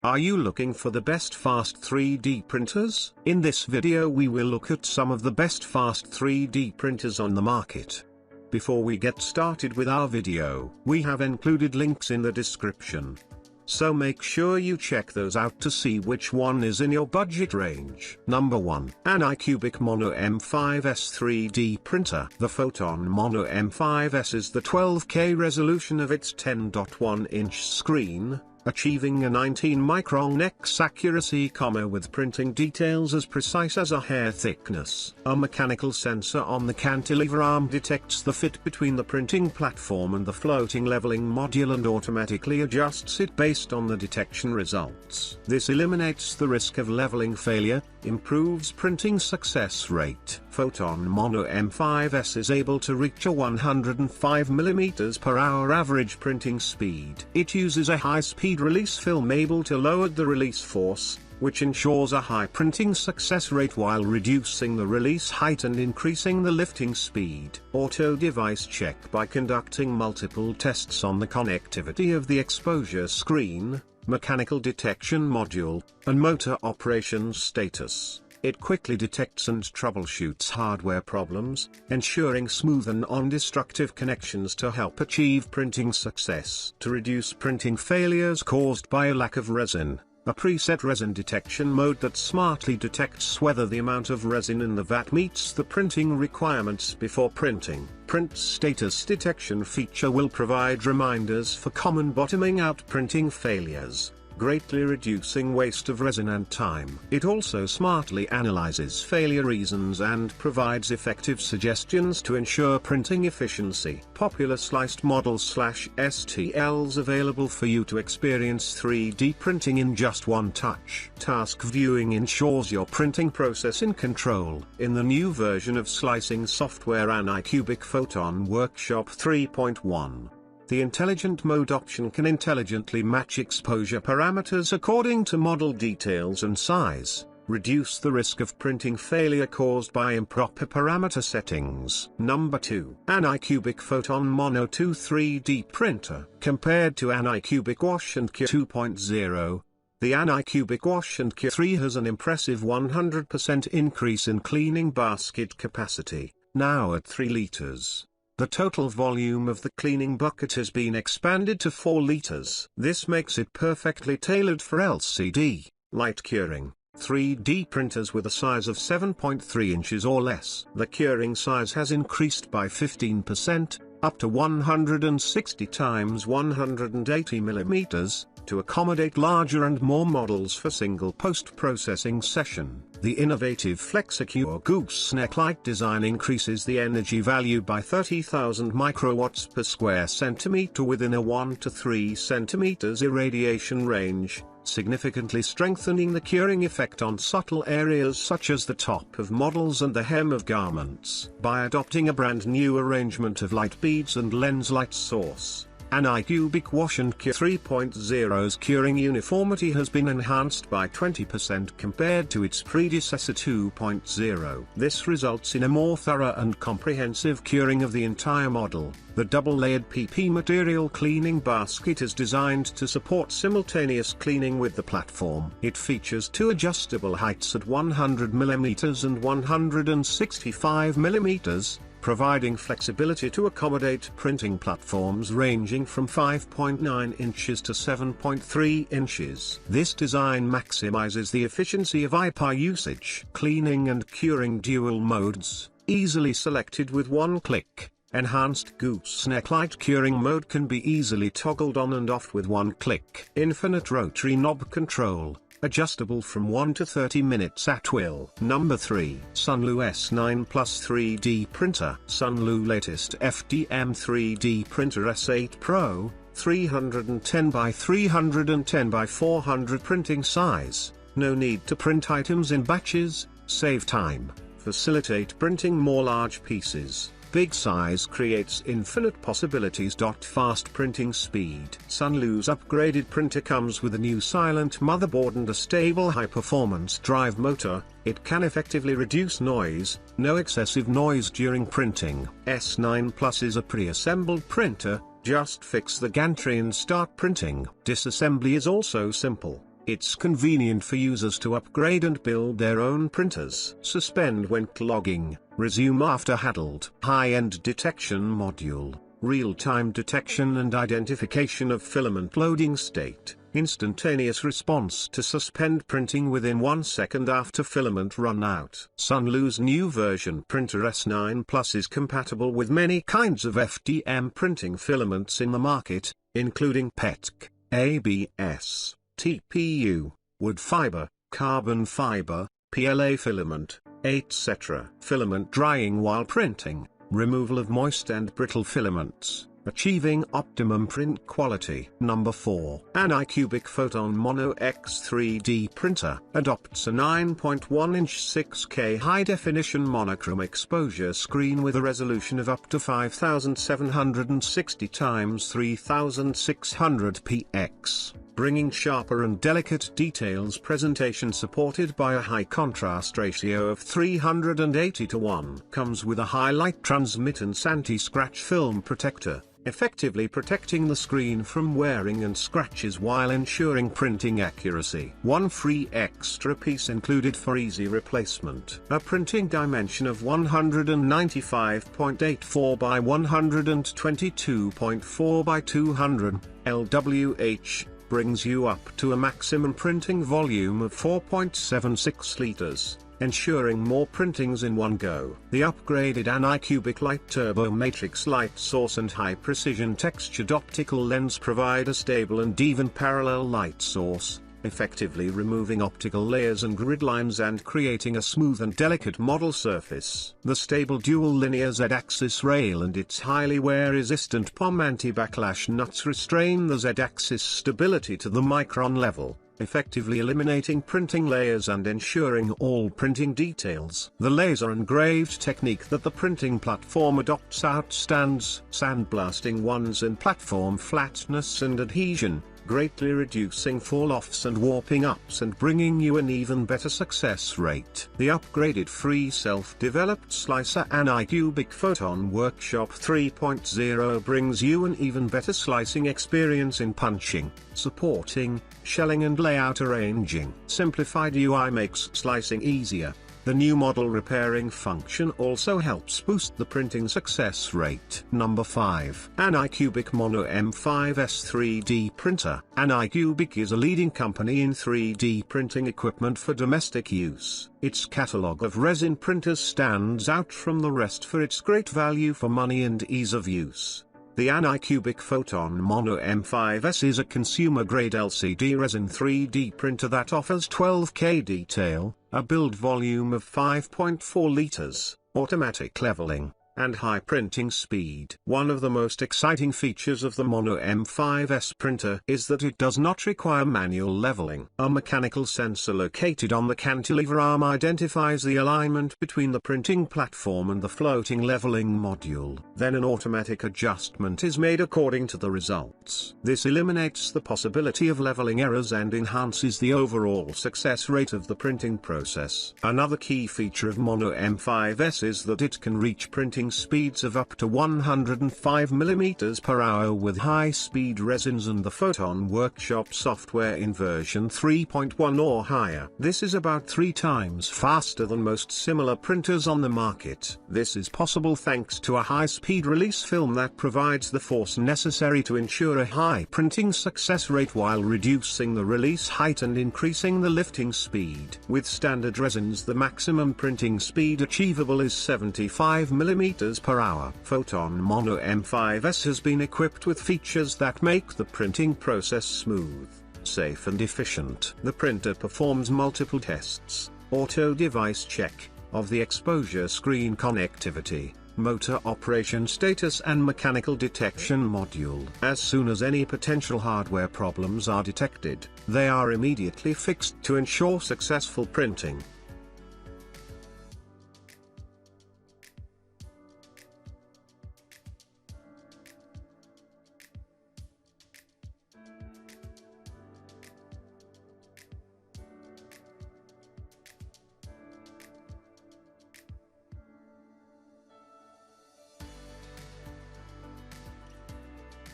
Are you looking for the best fast 3D printers? In this video we will look at some of the best fast 3D printers on the market. Before we get started with our video, we have included links in the description. So make sure you check those out to see which one is in your budget range. Number 1. Anycubic Mono M5S 3D Printer. The Photon Mono M5S is the 12K resolution of its 10.1-inch screen, achieving a 19-micron X accuracy, with printing details as precise as a hair thickness. A mechanical sensor on the cantilever arm detects the fit between the printing platform and the floating leveling module and automatically adjusts it based on the detection results. This eliminates the risk of leveling failure, improves printing success rate. Photon Mono M5S is able to reach a 105 mm/h average printing speed. It uses a high-speed release film able to lower the release force, which ensures a high printing success rate while reducing the release height and increasing the lifting speed. Auto device check by conducting multiple tests on the connectivity of the exposure screen, mechanical detection module, and motor operations status. It quickly detects and troubleshoots hardware problems, ensuring smooth and non-destructive connections to help achieve printing success. To reduce printing failures caused by a lack of resin, a preset resin detection mode that smartly detects whether the amount of resin in the vat meets the printing requirements before printing. Print status detection feature will provide reminders for common bottoming out printing failures, greatly reducing waste of resin and time. It also smartly analyzes failure reasons and provides effective suggestions to ensure printing efficiency. Popular sliced models /STLs available for you to experience 3D printing in just one touch. Task viewing ensures your printing process in control. In the new version of slicing software Anicubic Photon Workshop 3.1, the intelligent mode option can intelligently match exposure parameters according to model details and size, reduce the risk of printing failure caused by improper parameter settings. Number 2. Anycubic Photon Mono 2 3D Printer. Compared to Anycubic Wash and Cure 2.0, the Anycubic Wash and Cure 3 has an impressive 100% increase in cleaning basket capacity, now at 3 liters. The total volume of the cleaning bucket has been expanded to 4 liters. This makes it perfectly tailored for LCD, light curing, 3D printers with a size of 7.3 inches or less. The curing size has increased by 15%, up to 160 times 180 mm, to accommodate larger and more models for single post-processing session. The innovative FlexiCure gooseneck-like design increases the energy value by 30,000 microwatts per square centimeter within a 1 to 3 centimeters irradiation range, significantly strengthening the curing effect on subtle areas such as the top of models and the hem of garments. By adopting a brand new arrangement of light beads and lens light source, Anycubic Wash and Cure 3.0's curing uniformity has been enhanced by 20% compared to its predecessor 2.0. This results in a more thorough and comprehensive curing of the entire model. The double-layered PP material cleaning basket is designed to support simultaneous cleaning with the platform. It features 2 adjustable heights at 100 mm and 165 mm, providing flexibility to accommodate printing platforms ranging from 5.9 inches to 7.3 inches. This design maximizes the efficiency of IPA usage. Cleaning and curing dual modes, easily selected with one click. Enhanced gooseneck light curing mode can be easily toggled on and off with one click. Infinite rotary knob control, adjustable from 1 to 30 minutes at will. Number 3. Sunlu S9 Plus 3D Printer. Sunlu latest FDM 3D Printer S8 Pro, 310 by 310 by 400 printing size. No need to print items in batches, save time, facilitate printing more large pieces. Big size creates infinite possibilities. Fast printing speed. Sunlu's upgraded printer comes with a new silent motherboard and a stable high-performance drive motor. It can effectively reduce noise, no excessive noise during printing. S9 Plus is a pre-assembled printer, just fix the gantry and start printing. Disassembly is also simple. It's convenient for users to upgrade and build their own printers. Suspend when clogging, resume after handled. High-end detection module, real-time detection and identification of filament loading state. Instantaneous response to suspend printing within 1 second after filament run out. Sunlu's new version printer S9 Plus is compatible with many kinds of FDM printing filaments in the market, including PETC, ABS, TPU, wood fiber, carbon fiber, PLA filament, etc. Filament drying while printing, removal of moist and brittle filaments, achieving optimum print quality. Number 4. Anicubic Photon Mono X 3D Printer adopts a 9.1-inch 6K high-definition monochrome exposure screen with a resolution of up to 5760 x 3600 px, bringing sharper and delicate details presentation supported by a high contrast ratio of 380:1. Comes with a highlight transmittance anti-scratch film protector, effectively protecting the screen from wearing and scratches while ensuring printing accuracy. One free extra piece included for easy replacement. A printing dimension of 195.84 by 122.4 by 200 LWH brings you up to a maximum printing volume of 4.76 liters, ensuring more printings in one go. The upgraded Anicubic Light Turbo Matrix light source and high-precision textured optical lens provide a stable and even parallel light source, effectively removing optical layers and grid lines and creating a smooth and delicate model surface. The stable dual linear Z-axis rail and its highly wear-resistant POM anti-backlash nuts restrain the Z-axis stability to the micron level, effectively eliminating printing layers and ensuring all printing details. The laser engraved technique that the printing platform adopts outstands sandblasting ones in platform flatness and adhesion, greatly reducing fall-offs and warping ups and bringing you an even better success rate. The upgraded free self-developed slicer Anicubic Photon Workshop 3.0 brings you an even better slicing experience in punching, supporting, shelling and layout arranging. Simplified UI makes slicing easier. The new model repairing function also helps boost the printing success rate. Number 5. Anicubic Mono M5S 3D Printer. Anicubic is a leading company in 3D printing equipment for domestic use. Its catalog of resin printers stands out from the rest for its great value for money and ease of use. The Anicubic Photon Mono M5S is a consumer-grade LCD resin 3D printer that offers 12K detail, a build volume of 5.4 liters, automatic leveling, and high printing speed. One of the most exciting features of the Mono M5S printer is that it does not require manual leveling. A mechanical sensor located on the cantilever arm identifies the alignment between the printing platform and the floating leveling module. Then an automatic adjustment is made according to the results. This eliminates the possibility of leveling errors and enhances the overall success rate of the printing process. Another key feature of Mono M5S is that it can reach printing speeds of up to 105 mm per hour with high-speed resins and the Photon Workshop software in version 3.1 or higher. This is about 3 times faster than most similar printers on the market. This is possible thanks to a high-speed release film that provides the force necessary to ensure a high printing success rate while reducing the release height and increasing the lifting speed. With standard resins, the maximum printing speed achievable is 75 mm per hour. Photon Mono M5S has been equipped with features that make the printing process smooth, safe and efficient. The printer performs multiple tests, auto device check, of the exposure screen connectivity, motor operation status and mechanical detection module. As soon as any potential hardware problems are detected, they are immediately fixed to ensure successful printing.